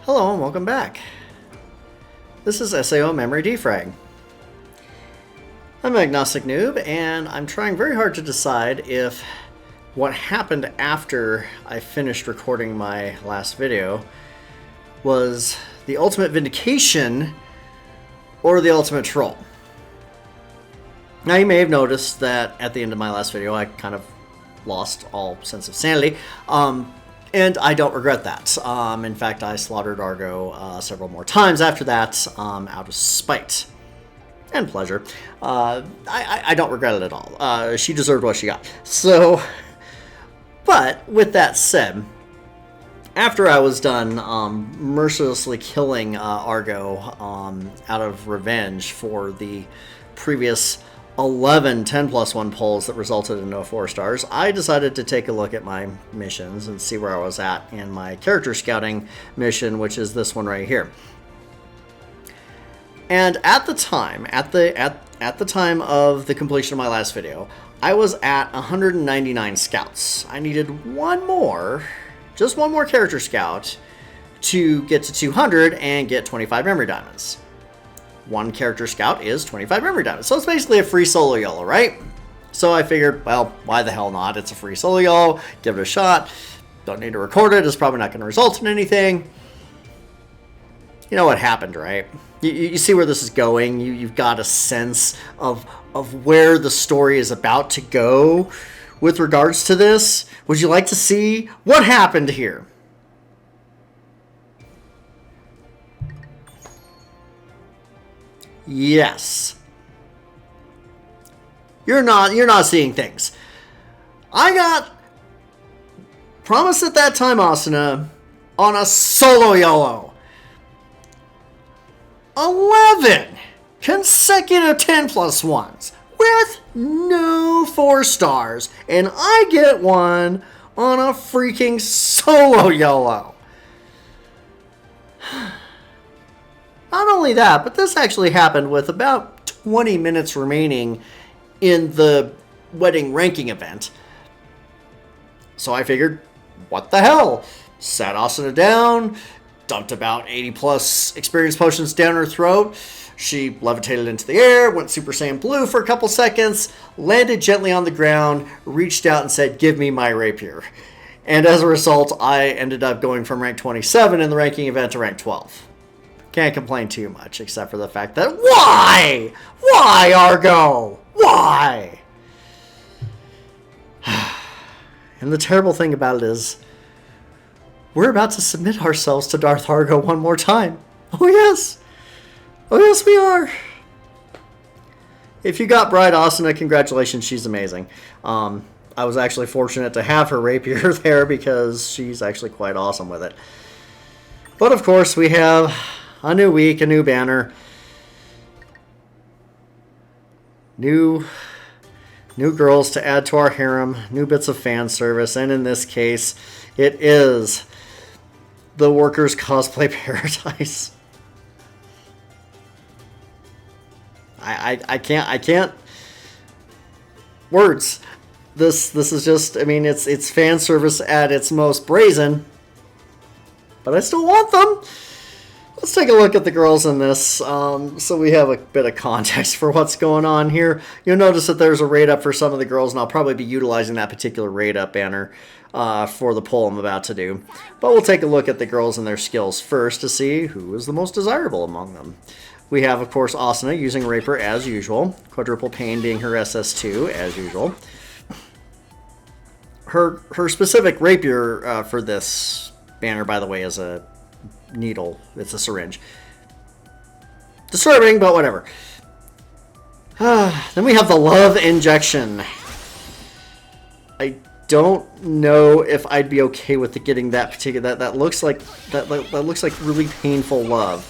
Hello and welcome back. This is SAO Memory Defrag. I'm an agnostic noob and I'm trying very hard to decide if what happened after I finished recording my last video was the ultimate vindication or the ultimate troll. Now you may have noticed that at the end of my last video I kind of lost all sense of sanity. And I don't regret that. In fact, I slaughtered Argo several more times after that out of spite and pleasure. I don't regret it at all. She deserved what she got. So, but with that said, after I was done mercilessly killing Argo out of revenge for the previous 11 10+1 polls that resulted in no 4 stars, I decided to take a look at my missions and see where I was at in my character scouting mission, which is this one right here. And at the time, at the time of the completion of my last video, I was at 199 scouts. I needed one more, just one more character scout to get to 200 and get 25 memory diamonds. One character scout is 25 memory diamonds. So it's basically a free solo YOLO, right? So I figured, well, why the hell not? It's a free solo YOLO. Give it a shot. Don't need to record it. It's probably not going to result in anything. You know what happened, right? You see where this is going. You've got a sense of where the story is about to go with regards to this. Would you like to see what happened here? Yes. You're not seeing things. I got promised at that time, Asuna, on a solo YOLO. 11 consecutive 10+1s with no 4 stars, and I get one on a freaking solo YOLO. Not only that, but this actually happened with about 20 minutes remaining in the wedding ranking event. So I figured, what the hell? Sat Asuna down, dumped about 80 plus experience potions down her throat. She levitated into the air, went Super Saiyan Blue for a couple seconds, landed gently on the ground, reached out and said, "Give me my rapier." And as a result, I ended up going from rank 27 in the ranking event to rank 12. Can't complain too much, except for the fact that, why? Why, Argo? Why? And the terrible thing about it is, we're about to submit ourselves to Darth Argo one more time. Oh yes! Oh yes, we are! If you got Bride Asuna, congratulations, she's amazing. I was actually fortunate to have her rapier there because she's actually quite awesome with it. But of course, we have a new week, a new banner, new girls to add to our harem, new bits of fan service, and in this case, it is the Workers' Cosplay Paradise. I can't. Words. This is just, I mean, it's fan service at its most brazen, but I still want them. Let's take a look at the girls in this, so we have a bit of context for what's going on here. You'll notice that there's a raid up for some of the girls, and I'll probably be utilizing that particular raid up banner for the poll I'm about to do. But we'll take a look at the girls and their skills first to see who is the most desirable among them. We have, of course, Asuna using Rapier as usual, Quadruple Pain being her SS2 as usual. Her specific rapier for this banner, by the way, is a needle. It's a syringe. Disturbing, but whatever. Then we have the love injection. I don't know if I'd be okay with getting that particular. That looks like really painful love.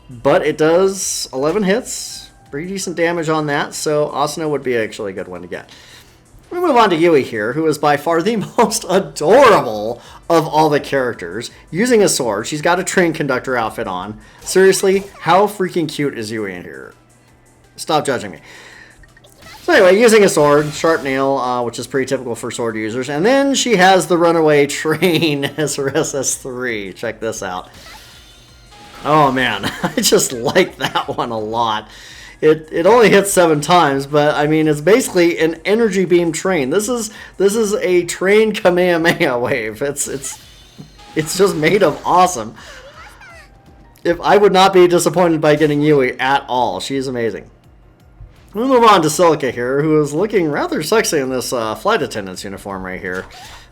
But it does 11 hits, pretty decent damage on that. So Asuna would be actually a good one to get. We move on to Yui here, who is by far the most adorable of all the characters, using a sword. She's got a train conductor outfit on. Seriously, how freaking cute is Yui in here? Stop judging me. So So anyway, using a sword, sharp nail, which is pretty typical for sword users. And then she has the runaway train as her SS3. Check this out. Oh man, I just like that one a lot. It only hits 7 times, but I mean it's basically an energy beam train. This is a train Kamehameha wave. It's just made of awesome. If I would not be disappointed by getting Yui at all. She's amazing. We'll move on to Silica here, who is looking rather sexy in this flight attendant's uniform right here.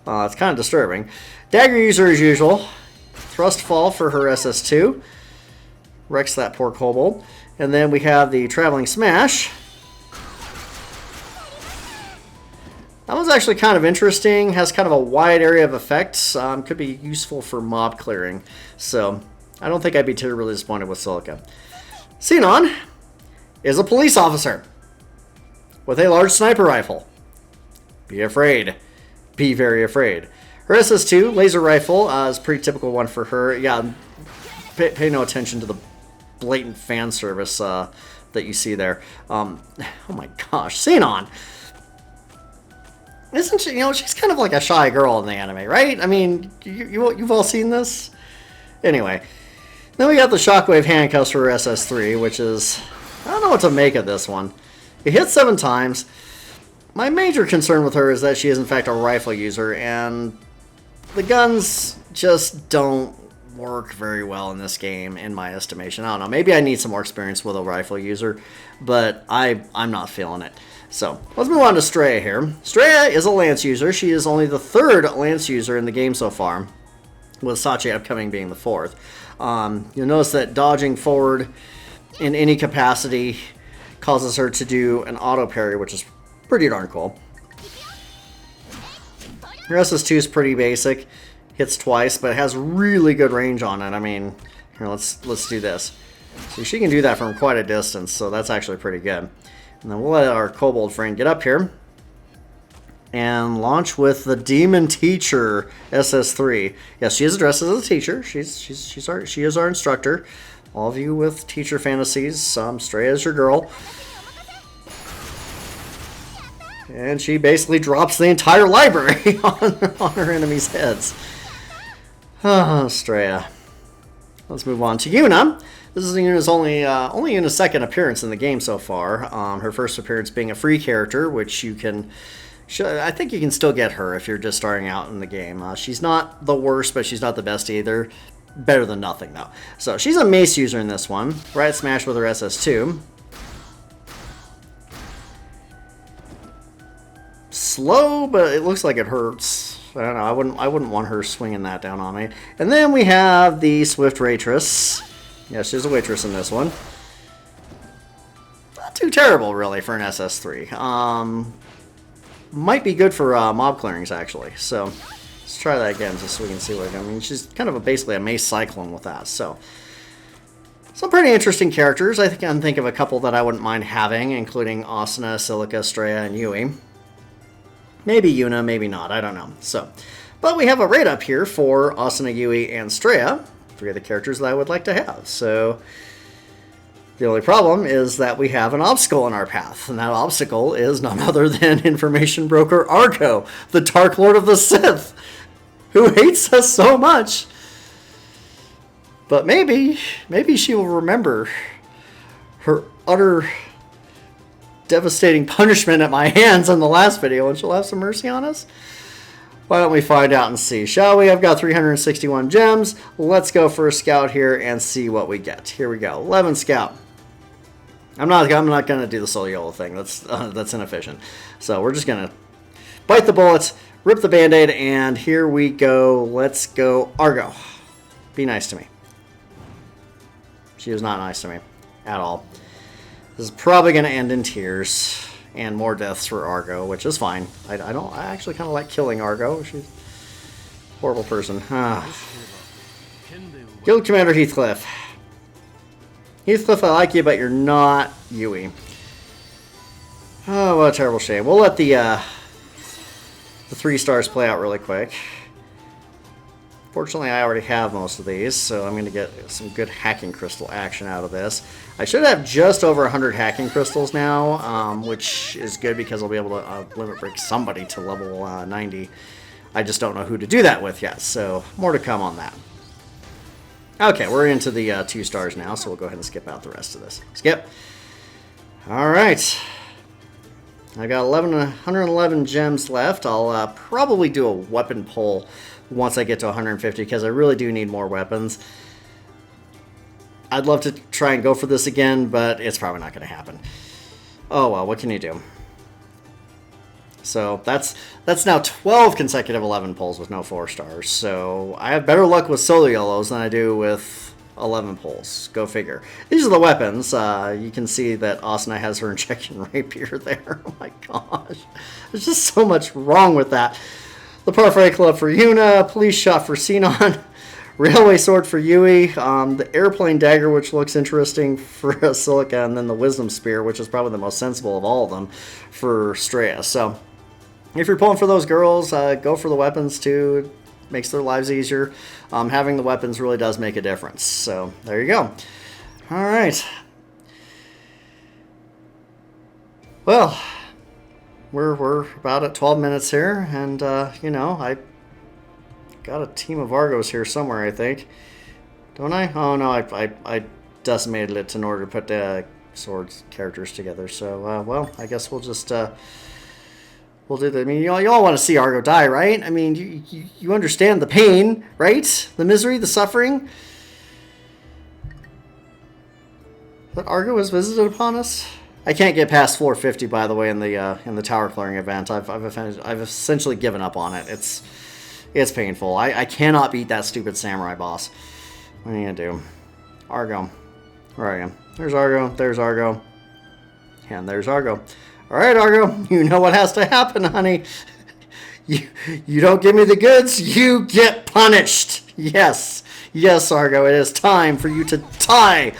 It's kind of disturbing. Dagger user as usual. Thrust fall for her SS2. Wrecks that poor kobold. And then we have the Traveling Smash. That one's actually kind of interesting. Has kind of a wide area of effects. Could be useful for mob clearing. So I don't think I'd be terribly disappointed with Silica. Xenon is a police officer with a large sniper rifle. Be afraid. Be very afraid. Her SS2 laser rifle is a pretty typical one for her. Yeah, pay no attention to the blatant fan service that you see there. Oh my gosh, Xenon. Isn't she, she's kind of like a shy girl in the anime, right? I mean, you've all seen this? Anyway, then we got the Shockwave handcuffs for her SS3, which is, I don't know what to make of this one. It hits 7 times. My major concern with her is that she is in fact a rifle user, and the guns just don't work very well in this game, in my estimation. I don't know, maybe I need some more experience with a rifle user, but I'm not feeling it. So, let's move on to Straya here. Straya is a lance user. She is only the 3rd lance user in the game so far, with Sachi upcoming being the 4th. You'll notice that dodging forward in any capacity causes her to do an auto parry, which is pretty darn cool. Her SS2 is pretty basic. Hits twice, but it has really good range on it. I mean, here, let's do this. So she can do that from quite a distance, so that's actually pretty good. And then we'll let our kobold friend get up here and launch with the Demon Teacher SS3. Yes, she is addressed as a teacher. She is our instructor. All of you with teacher fantasies, Straya is your girl. And she basically drops the entire library on her enemies' heads. Oh, Straya. Let's move on to Yuna. This is Yuna's only Yuna's 2nd appearance in the game so far. Her first appearance being a free character, which you can... I think you can still get her if you're just starting out in the game. She's not the worst, but she's not the best either. Better than nothing, though. So, she's a mace user in this one. Right smash with her SS2. Slow, but it looks like it hurts. I don't know. I wouldn't want her swinging that down on me. And then we have the Swift Waitress. Yeah, she's a waitress in this one. Not too terrible, really, for an SS3. Might be good for mob clearings, actually. So, let's try that again just so we can see what I mean. She's kind of basically a mace cyclone with that. So, some pretty interesting characters. I can think of a couple that I wouldn't mind having, including Asuna, Silica, Straya, and Yui. Maybe Yuna, maybe not. I don't know. So, but we have a rate up here for Asuna, Yui, and Straya. 3 of the characters that I would like to have. So, the only problem is that we have an obstacle in our path. And that obstacle is none other than information broker Argo, the Dark Lord of the Sith, who hates us so much. But maybe she will remember her utter devastating punishment at my hands in the last video, and she'll have some mercy on us. Why don't we find out and see, shall we? I've got 361 gems. Let's go for a scout here and see what we get. Here we go. 11 scout. I'm not going to do the Solo thing. That's inefficient. So we're just going to bite the bullets, rip the band-aid, and here we go. Let's go Argo. Be nice to me. She was not nice to me at all. This is probably going to end in tears and more deaths for Argo, which is fine. I actually kind of like killing Argo. She's a horrible person. Guild Commander Heathcliff. Heathcliff, I like you, but you're not Yui. Oh, what a terrible shame. We'll let the 3 stars play out really quick. Fortunately, I already have most of these, so I'm going to get some good hacking crystal action out of this. I should have just over 100 hacking crystals now, which is good because I'll be able to limit break somebody to level 90. I just don't know who to do that with yet, so more to come on that. Okay, we're into the 2 stars now, so we'll go ahead and skip out the rest of this. Skip. All right. I got 111 gems left. I'll probably do a weapon pull once I get to 150 because I really do need more weapons. I'd love to try and go for this again, but it's probably not going to happen. Oh well, what can you do? So that's now 12 consecutive 11 pulls with no 4 stars. So I have better luck with solo yellows than I do with 11 pulls. Go figure. These are the weapons. You can see that Asuna has her injection rapier there. Oh my gosh. There's just so much wrong with that. The Parfait Club for Yuna, Police Shot for Sinon, Railway Sword for Yui, the Airplane Dagger, which looks interesting for Silica, and then the Wisdom Spear, which is probably the most sensible of all of them for Straya. So if you're pulling for those girls, go for the weapons too. It makes their lives easier. Having the weapons really does make a difference. So there you go. All right. Well, we're about at 12 minutes here, and you know, I got a team of Argos here somewhere, I think. Don't I? Oh no, I decimated it in order to put the swords characters together. So well, I guess we'll just we'll do that. I mean, you all want to see Argo die, right? I mean, you understand the pain, right? The misery, the suffering that Argo has visited upon us. I can't get past 450, by the way, in the tower clearing event. I've essentially given up on it. It's painful. I cannot beat that stupid samurai boss. What are you gonna do? Argo. Where are you? There's Argo. There's Argo. And there's Argo. All right, Argo. You know what has to happen, honey. You don't give me the goods, you get punished. Yes. Yes, Argo. It is time for you to die.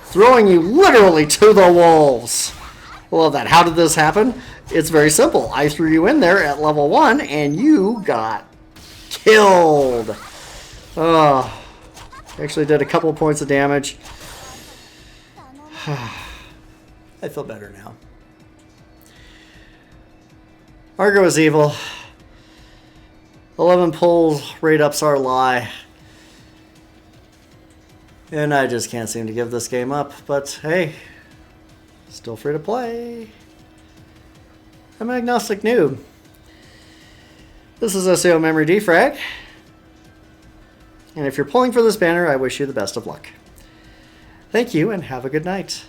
Throwing you literally to the wolves. I love that. How did this happen? It's very simple. I threw you in there at level 1 and you got killed. Oh, actually did a couple of points of damage. I feel better now. Argo is evil. 11 pulls, rate ups are a lie. And I just can't seem to give this game up. But hey, still free to play. I'm an agnostic noob. This is SAO Memory Defrag. And if you're pulling for this banner, I wish you the best of luck. Thank you and have a good night.